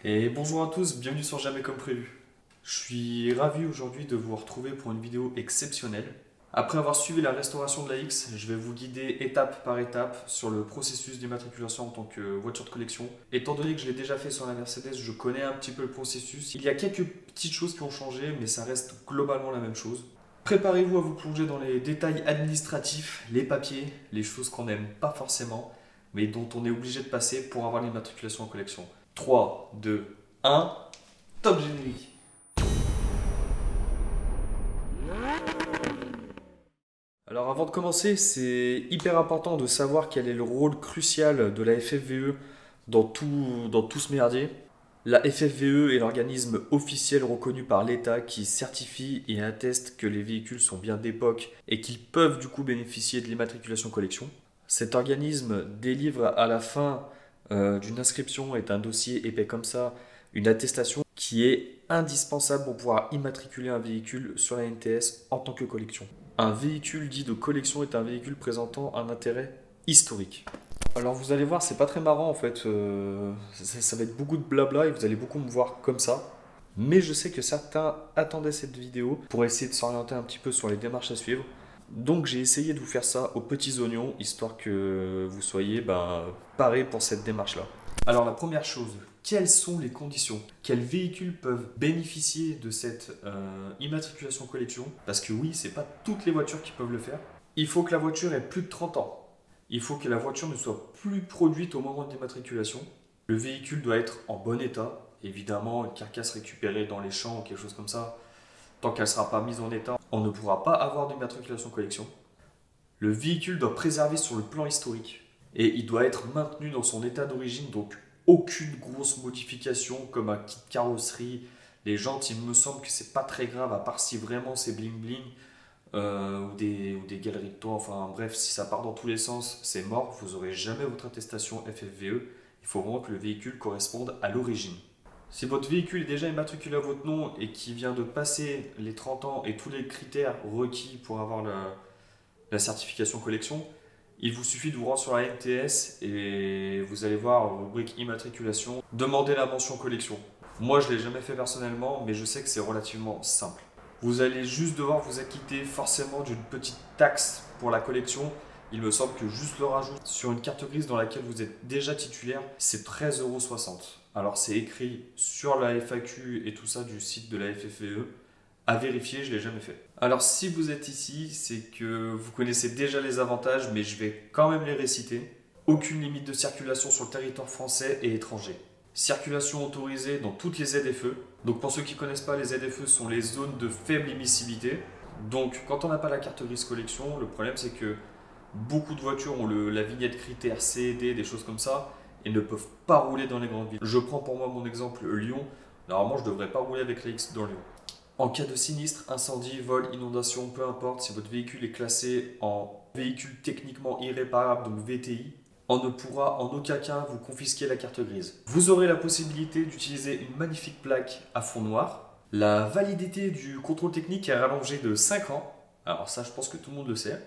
Et bonjour à tous, bienvenue sur Jamais comme prévu. Je suis ravi aujourd'hui de vous retrouver pour une vidéo exceptionnelle. Après avoir suivi la restauration de la X, je vais vous guider étape par étape sur le processus d'immatriculation en tant que voiture de collection. Étant donné que je l'ai déjà fait sur la Mercedes, je connais un petit peu le processus. Il y a quelques petites choses qui ont changé, mais ça reste globalement la même chose. Préparez-vous à vous plonger dans les détails administratifs, les papiers, les choses qu'on n'aime pas forcément, mais dont on est obligé de passer pour avoir l'immatriculation en collection. 3, 2, 1, top générique. Alors avant de commencer, c'est hyper important de savoir quel est le rôle crucial de la FFVE dans tout ce merdier. La FFVE est l'organisme officiel reconnu par l'État qui certifie et atteste que les véhicules sont bien d'époque et qu'ils peuvent du coup bénéficier de l'immatriculation collection. Cet organisme délivre à la fin d'une inscription et d'un dossier épais comme ça une attestation qui est indispensable pour pouvoir immatriculer un véhicule sur la NTS en tant que collection. Un véhicule dit de collection est un véhicule présentant un intérêt historique. Alors vous allez voir, c'est pas très marrant en fait, ça va être beaucoup de blabla et vous allez beaucoup me voir comme ça. Mais je sais que certains attendaient cette vidéo pour essayer de s'orienter un petit peu sur les démarches à suivre. Donc j'ai essayé de vous faire ça aux petits oignons, histoire que vous soyez parés pour cette démarche-là. Alors la première chose, quelles sont les conditions? Quels véhicules peuvent bénéficier de cette immatriculation collection? Parce que oui, c'est pas toutes les voitures qui peuvent le faire. Il faut que la voiture ait plus de 30 ans. Il faut que la voiture ne soit plus produite au moment de l'immatriculation. Le véhicule doit être en bon état. Évidemment, une carcasse récupérée dans les champs ou quelque chose comme ça, tant qu'elle ne sera pas mise en état, on ne pourra pas avoir d'immatriculation collection. Le véhicule doit préserver sur le plan historique et il doit être maintenu dans son état d'origine, donc aucune grosse modification comme un kit carrosserie. Les jantes, il me semble que c'est pas très grave, à part si vraiment c'est bling bling ou des galeries de toit. Enfin bref, si ça part dans tous les sens, c'est mort. Vous n'aurez jamais votre attestation FFVE. Il faut vraiment que le véhicule corresponde à l'origine. Si votre véhicule est déjà immatriculé à votre nom et qui vient de passer les 30 ans et tous les critères requis pour avoir la certification collection, il vous suffit de vous rendre sur la NTS et vous allez voir rubrique immatriculation, demandez la mention collection. Moi je ne l'ai jamais fait personnellement, mais je sais que c'est relativement simple. Vous allez juste devoir vous acquitter forcément d'une petite taxe pour la collection. Il me semble que juste le rajout sur une carte grise dans laquelle vous êtes déjà titulaire, c'est 13,60 €. Alors c'est écrit sur la FAQ et tout ça du site de la FFVE. À vérifier, je ne l'ai jamais fait. Alors si vous êtes ici, c'est que vous connaissez déjà les avantages, mais je vais quand même les réciter. Aucune limite de circulation sur le territoire français et étranger. Circulation autorisée dans toutes les ZFE. Donc pour ceux qui ne connaissent pas, les ZFE sont les zones de faible émissibilité. Donc quand on n'a pas la carte grise collection, le problème c'est que beaucoup de voitures ont la vignette critère C, D, des choses comme ça, et ne peuvent pas rouler dans les grandes villes. Je prends pour moi mon exemple Lyon. Normalement, je ne devrais pas rouler avec la X dans Lyon. En cas de sinistre, incendie, vol, inondation, peu importe, si votre véhicule est classé en véhicule techniquement irréparable, donc VTI, on ne pourra en aucun cas vous confisquer la carte grise. Vous aurez la possibilité d'utiliser une magnifique plaque à fond noir. La validité du contrôle technique est rallongée de 5 ans. Alors ça, je pense que tout le monde le sait,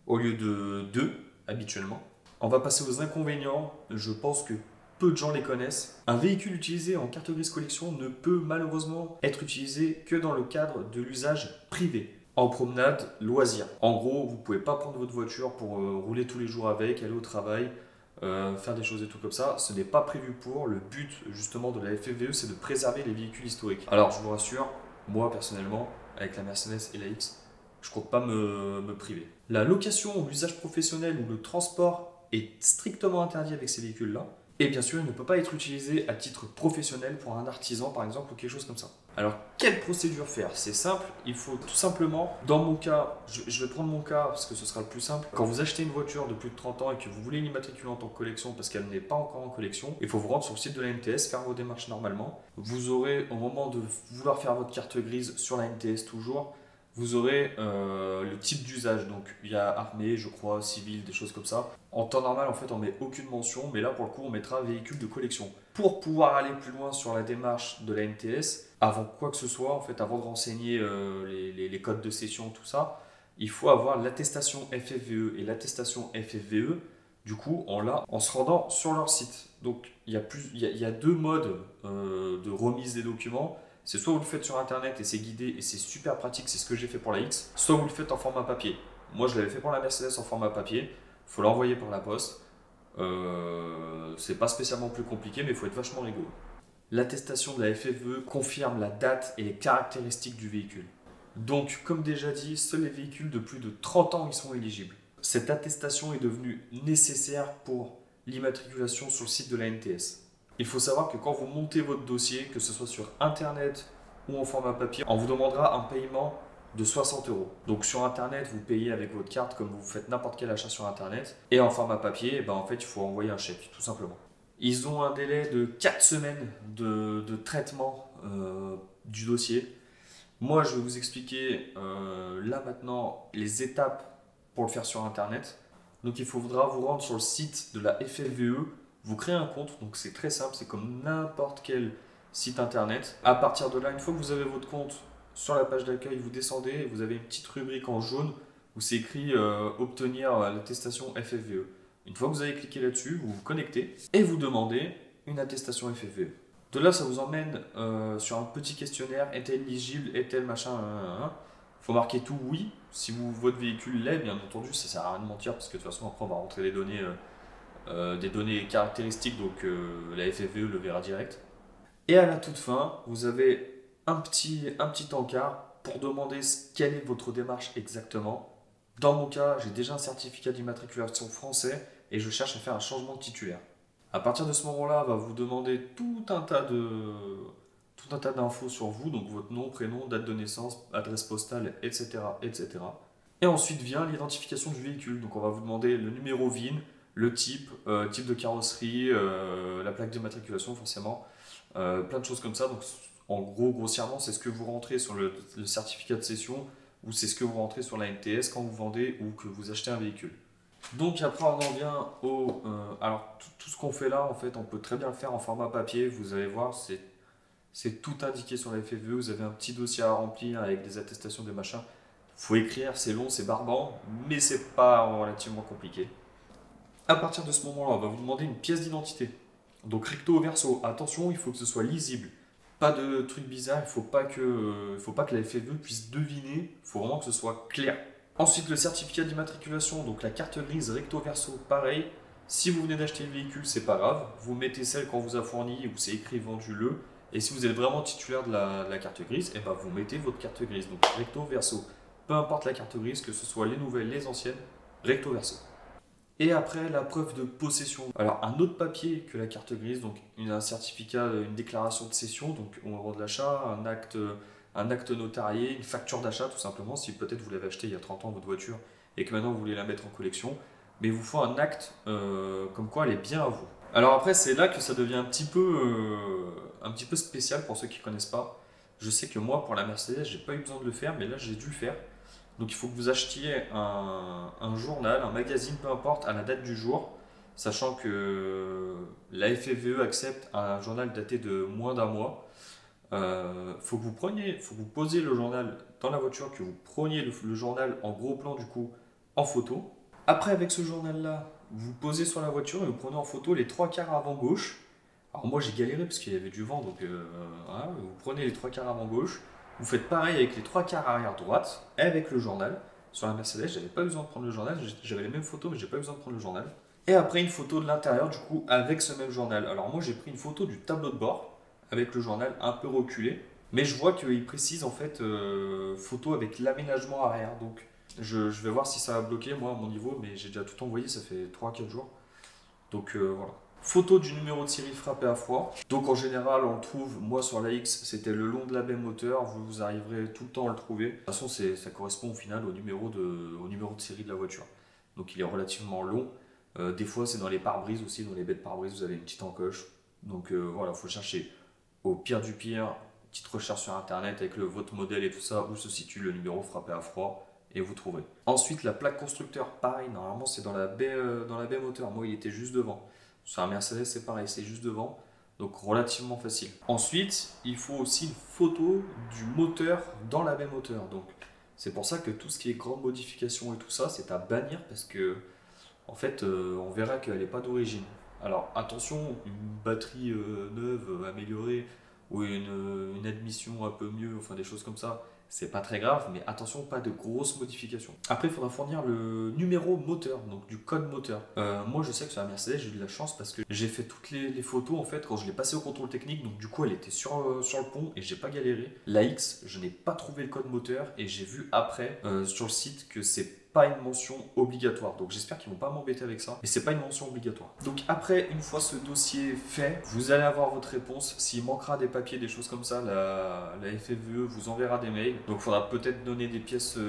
au lieu de 2 habituellement. On va passer aux inconvénients. Je pense que peu de gens les connaissent. Un véhicule utilisé en carte grise collection ne peut malheureusement être utilisé que dans le cadre de l'usage privé. En promenade, loisir. En gros, vous ne pouvez pas prendre votre voiture pour rouler tous les jours avec, aller au travail, faire des choses et tout comme ça. Ce n'est pas prévu pour. Le but justement de la FFVE, c'est de préserver les véhicules historiques. Alors je vous rassure, moi personnellement, avec la Mercedes et la X, je ne compte pas me priver. La location ou l'usage professionnel ou le transport est strictement interdit avec ces véhicules-là. Et bien sûr, il ne peut pas être utilisé à titre professionnel pour un artisan, par exemple, ou quelque chose comme ça. Alors, quelle procédure faire? C'est simple, il faut tout simplement, dans mon cas, je vais prendre mon cas parce que ce sera le plus simple. Quand vous achetez une voiture de plus de 30 ans et que vous voulez l'immatriculer en tant que collection parce qu'elle n'est pas encore en collection, il faut vous rendre sur le site de la NTS, faire vos démarches normalement. Vous aurez, au moment de vouloir faire votre carte grise sur la NTS toujours, vous aurez le type d'usage. Donc il y a armée, je crois, civil, des choses comme ça. En temps normal, en fait, on met aucune mention, mais là, pour le coup, on mettra véhicule de collection. Pour pouvoir aller plus loin sur la démarche de la NTS, avant quoi que ce soit, en fait, avant de renseigner les codes de cession, tout ça, il faut avoir l'attestation FFVE. Et l'attestation FFVE, du coup, on l'a en se rendant sur leur site. Donc il y a deux modes de remise des documents. C'est soit vous le faites sur internet et c'est guidé et c'est super pratique, c'est ce que j'ai fait pour la X, soit vous le faites en format papier. Moi je l'avais fait pour la Mercedes en format papier, il faut l'envoyer par la poste. C'est pas spécialement plus compliqué, mais il faut être vachement rigoureux. L'attestation de la FFVE confirme la date et les caractéristiques du véhicule. Donc, comme déjà dit, seuls les véhicules de plus de 30 ans y sont éligibles. Cette attestation est devenue nécessaire pour l'immatriculation sur le site de la NTS. Il faut savoir que quand vous montez votre dossier, que ce soit sur internet ou en format papier, on vous demandera un paiement de 60 euros. Donc sur internet, vous payez avec votre carte comme vous faites n'importe quel achat sur internet. Et en format papier, eh ben, en fait, il faut envoyer un chèque, tout simplement. Ils ont un délai de 4 semaines de traitement du dossier. Moi, je vais vous expliquer là maintenant les étapes pour le faire sur internet. Donc il faudra vous rendre sur le site de la FFVE, vous créez un compte, donc c'est très simple, c'est comme n'importe quel site internet. À partir de là, une fois que vous avez votre compte, sur la page d'accueil, vous descendez et vous avez une petite rubrique en jaune où c'est écrit obtenir l'attestation FFVE. Une fois que vous avez cliqué là-dessus, vous vous connectez et vous demandez une attestation FFVE. De là, ça vous emmène sur un petit questionnaire, est-elle éligible, est-elle machin, Il faut marquer tout oui. Si votre véhicule l'est, bien entendu, ça sert à rien de mentir parce que de toute façon, après, on va rentrer des données caractéristiques, donc la FFVE le verra direct. Et à la toute fin, vous avez un petit encart pour demander quelle est votre démarche exactement. Dans mon cas, j'ai déjà un certificat d'immatriculation français et je cherche à faire un changement de titulaire. À partir de ce moment-là, on va vous demander tout un tas d'infos sur vous, donc votre nom, prénom, date de naissance, adresse postale, etc., etc. Et ensuite vient l'identification du véhicule. Donc on va vous demander le numéro VIN, le type, type de carrosserie, la plaque d'immatriculation forcément, plein de choses comme ça. Donc en gros, grossièrement, c'est ce que vous rentrez sur le certificat de cession ou c'est ce que vous rentrez sur la NTS quand vous vendez ou que vous achetez un véhicule. Donc après on en vient au... alors tout ce qu'on fait là, en fait, on peut très bien le faire en format papier. Vous allez voir, c'est tout indiqué sur la FFVE. Vous avez un petit dossier à remplir avec des attestations, des machins. Faut écrire, c'est long, c'est barbant, mais c'est pas relativement compliqué. À partir de ce moment-là, on va vous demander une pièce d'identité. Donc recto verso, attention, il faut que ce soit lisible. Pas de trucs bizarres, il faut pas que la FFVE puisse deviner, il faut vraiment que ce soit clair. Ensuite, le certificat d'immatriculation, donc la carte grise recto verso, pareil. Si vous venez d'acheter le véhicule, c'est pas grave, vous mettez celle qu'on vous a fournie où c'est écrit vendu le. Et si vous êtes vraiment titulaire de la carte grise, et ben vous mettez votre carte grise, donc recto verso. Peu importe la carte grise, que ce soit les nouvelles, les anciennes, recto verso. Et après, la preuve de possession. Alors, un autre papier que la carte grise, donc un certificat, une déclaration de cession, donc au moment de l'achat, un acte notarié, une facture d'achat tout simplement, si peut-être vous l'avez acheté il y a 30 ans, votre voiture, et que maintenant vous voulez la mettre en collection, mais il vous faut un acte comme quoi elle est bien à vous. Alors après, c'est là que ça devient un petit peu spécial pour ceux qui ne connaissent pas. Je sais que moi, pour la Mercedes, j'ai pas eu besoin de le faire, mais là, j'ai dû le faire. Donc il faut que vous achetiez un journal, un magazine, peu importe, à la date du jour, sachant que la FFVE accepte un journal daté de moins d'un mois. Faut que vous posiez le journal dans la voiture, que vous preniez le journal en gros plan du coup en photo. Après avec ce journal-là, vous posez sur la voiture et vous prenez en photo les trois quarts avant gauche. Alors moi j'ai galéré parce qu'il y avait du vent, donc voilà, vous prenez les trois quarts avant gauche. Vous faites pareil avec les trois quarts arrière droite et avec le journal. Sur la Mercedes, j'avais pas besoin de prendre le journal, j'avais les mêmes photos, mais j'ai pas besoin de prendre le journal. Et après, une photo de l'intérieur, du coup, avec ce même journal. Alors, moi, j'ai pris une photo du tableau de bord avec le journal un peu reculé, mais je vois qu'il précise en fait photo avec l'aménagement arrière. Donc, je vais voir si ça a bloqué, moi, à mon niveau, mais j'ai déjà tout envoyé, ça fait 3-4 jours. Donc, voilà. Photo du numéro de série frappé à froid. Donc en général, on le trouve, moi sur la X, c'était le long de la baie moteur, vous arriverez tout le temps à le trouver. De toute façon, ça correspond au final au numéro de série de la voiture. Donc il est relativement long. Des fois, c'est dans les pare-brises aussi, dans les baies de pare-brise, vous avez une petite encoche. Donc voilà, il faut chercher au pire du pire, petite recherche sur internet avec votre modèle et tout ça, où se situe le numéro frappé à froid. Et vous trouverez. Ensuite, la plaque constructeur, pareil, normalement c'est dans la baie moteur. Moi, il était juste devant. Sur un Mercedes, c'est pareil, c'est juste devant, donc relativement facile. Ensuite, il faut aussi une photo du moteur dans la baie moteur. Donc, c'est pour ça que tout ce qui est grande modification et tout ça, c'est à bannir parce que, en fait, on verra qu'elle n'est pas d'origine. Alors attention, une batterie neuve, améliorée, ou une admission un peu mieux, enfin des choses comme ça, c'est pas très grave, mais attention, pas de grosses modifications. Après, il faudra fournir le numéro moteur, donc du code moteur. Moi, je sais que sur la Mercedes, j'ai eu de la chance parce que j'ai fait toutes les photos en fait quand je l'ai passé au contrôle technique, donc du coup, elle était sur le pont et j'ai pas galéré. La X, je n'ai pas trouvé le code moteur et j'ai vu après sur le site que c'est pas une mention obligatoire. Donc j'espère qu'ils vont pas m'embêter avec ça. Mais c'est pas une mention obligatoire. Donc après, une fois ce dossier fait, vous allez avoir votre réponse. S'il manquera des papiers, des choses comme ça, la FFVE vous enverra des mails. Donc il faudra peut-être donner des pièces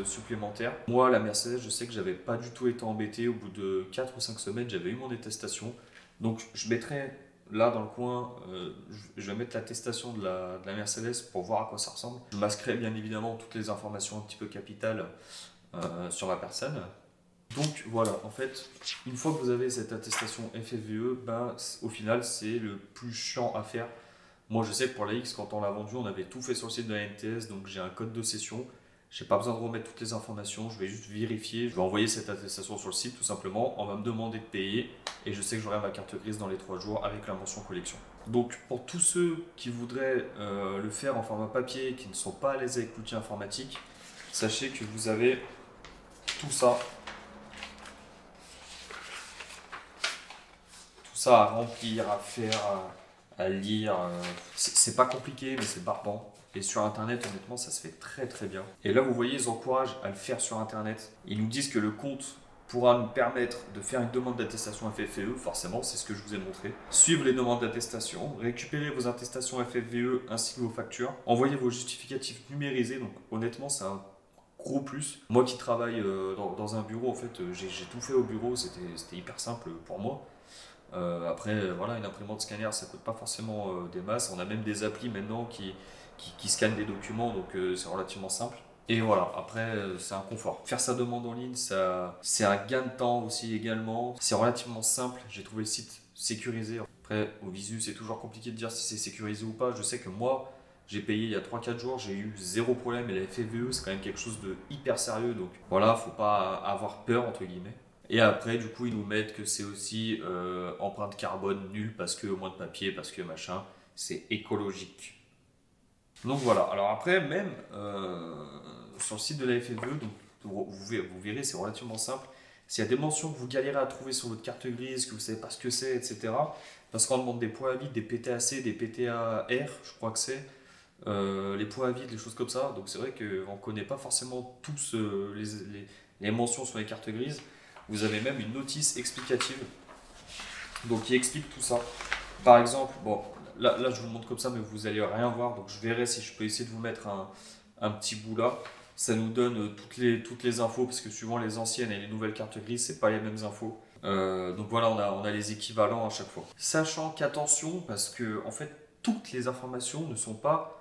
supplémentaires. Moi, la Mercedes, je sais que j'avais pas du tout été embêté. Au bout de 4 ou 5 semaines, j'avais eu mon attestation. Donc je mettrai là dans le coin, je vais mettre l'attestation de la Mercedes pour voir à quoi ça ressemble. Je masquerai bien évidemment toutes les informations un petit peu capitales sur ma personne. Donc voilà, en fait, une fois que vous avez cette attestation FFVE, ben, au final, c'est le plus chiant à faire. Moi, je sais que pour la X, quand on l'a vendu, on avait tout fait sur le site de la NTS, donc j'ai un code de cession. J'ai pas besoin de remettre toutes les informations, je vais juste vérifier. Je vais envoyer cette attestation sur le site tout simplement. On va me demander de payer et je sais que j'aurai ma carte grise dans les 3 jours avec la mention collection. Donc pour tous ceux qui voudraient le faire en format papier et qui ne sont pas à l'aise avec l'outil informatique, sachez que vous avez tout ça. Tout ça à remplir, à faire, à lire. C'est pas compliqué, mais c'est barbant. Et sur Internet, honnêtement, ça se fait très très bien. Et là, vous voyez, ils encouragent à le faire sur Internet. Ils nous disent que le compte pourra nous permettre de faire une demande d'attestation FFVE, forcément, c'est ce que je vous ai montré. Suivre les demandes d'attestation, récupérer vos attestations FFVE ainsi que vos factures, envoyer vos justificatifs numérisés, donc honnêtement, c'est un gros plus. Moi qui travaille dans un bureau, en fait, j'ai tout fait au bureau, c'était hyper simple pour moi. Après, voilà, une imprimante scanner, ça coûte pas forcément des masses. On a même des applis maintenant qui scannent des documents, donc c'est relativement simple. Et voilà, après, c'est un confort. Faire sa demande en ligne, c'est un gain de temps aussi également. C'est relativement simple. J'ai trouvé le site sécurisé. Après, au visu, c'est toujours compliqué de dire si c'est sécurisé ou pas. Je sais que moi, j'ai payé il y a 3-4 jours, j'ai eu zéro problème. Et la FFVE, c'est quand même quelque chose de hyper sérieux. Donc voilà, faut pas avoir peur, entre guillemets. Et après, du coup, ils nous mettent que c'est aussi empreinte carbone nulle parce que moins de papier, parce que machin, c'est écologique. Donc voilà. Alors après, même sur le site de la FFVE, donc, vous verrez, c'est relativement simple. S'il y a des mentions que vous galérez à trouver sur votre carte grise, que vous ne savez pas ce que c'est, etc. Parce qu'on demande des poids à vide, des PTAC, des PTAR, je crois que c'est. Les poids à vide, les choses comme ça. Donc c'est vrai qu'on ne connaît pas forcément tous les mentions sur les cartes grises. Vous avez même une notice explicative donc qui explique tout ça. Par exemple, bon, là je vous montre comme ça, mais vous allez rien voir. Donc je verrai si je peux essayer de vous mettre un petit bout là. Ça nous donne toutes les infos parce que suivant les anciennes et les nouvelles cartes grises, c'est pas les mêmes infos. Donc voilà, on a les équivalents à chaque fois. Sachant qu'attention, parce que en fait, toutes les informations ne sont pas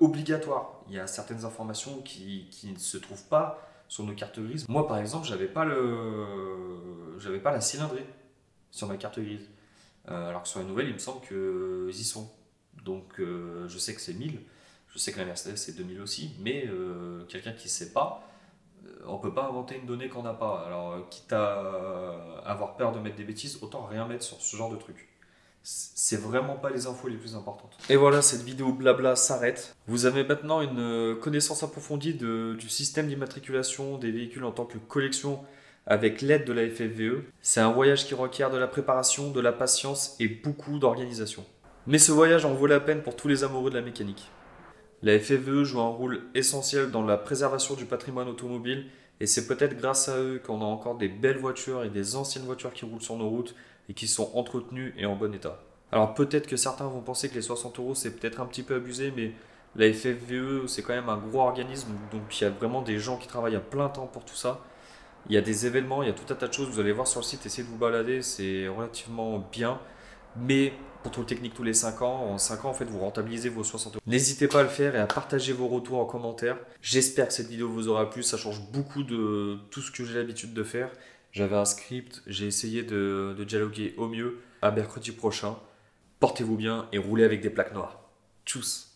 obligatoires. Il y a certaines informations qui ne se trouvent pas sur nos cartes grises. Moi, par exemple, j'avais pas la cylindrée sur ma carte grise. Alors que sur les nouvelles, il me semble qu'ils y sont. Donc, je sais que c'est 1000. Je sais que la Mercedes, c'est 2000 aussi. Mais quelqu'un qui ne sait pas, on ne peut pas inventer une donnée qu'on n'a pas. Alors, quitte à avoir peur de mettre des bêtises, autant rien mettre sur ce genre de truc. C'est vraiment pas les infos les plus importantes. Et voilà, cette vidéo blabla s'arrête. Vous avez maintenant une connaissance approfondie du système d'immatriculation des véhicules en tant que collection avec l'aide de la FFVE. C'est un voyage qui requiert de la préparation, de la patience et beaucoup d'organisation. Mais ce voyage en vaut la peine pour tous les amoureux de la mécanique. La FFVE joue un rôle essentiel dans la préservation du patrimoine automobile et c'est peut-être grâce à eux qu'on a encore des belles voitures et des anciennes voitures qui roulent sur nos routes et qui sont entretenues et en bon état. Alors peut-être que certains vont penser que les 60 euros c'est peut-être un petit peu abusé, mais la FFVE c'est quand même un gros organisme, donc il y a vraiment des gens qui travaillent à plein temps pour tout ça. Il y a des événements, il y a tout un tas de choses, vous allez voir sur le site, essayez de vous balader, c'est relativement bien. Mais contrôle technique tous les 5 ans, en 5 ans en fait vous rentabilisez vos 60 euros. N'hésitez pas à le faire et à partager vos retours en commentaire. J'espère que cette vidéo vous aura plu, ça change beaucoup de tout ce que j'ai l'habitude de faire. J'avais un script, j'ai essayé de dialoguer au mieux. À mercredi prochain, portez-vous bien et roulez avec des plaques noires. Tchuss.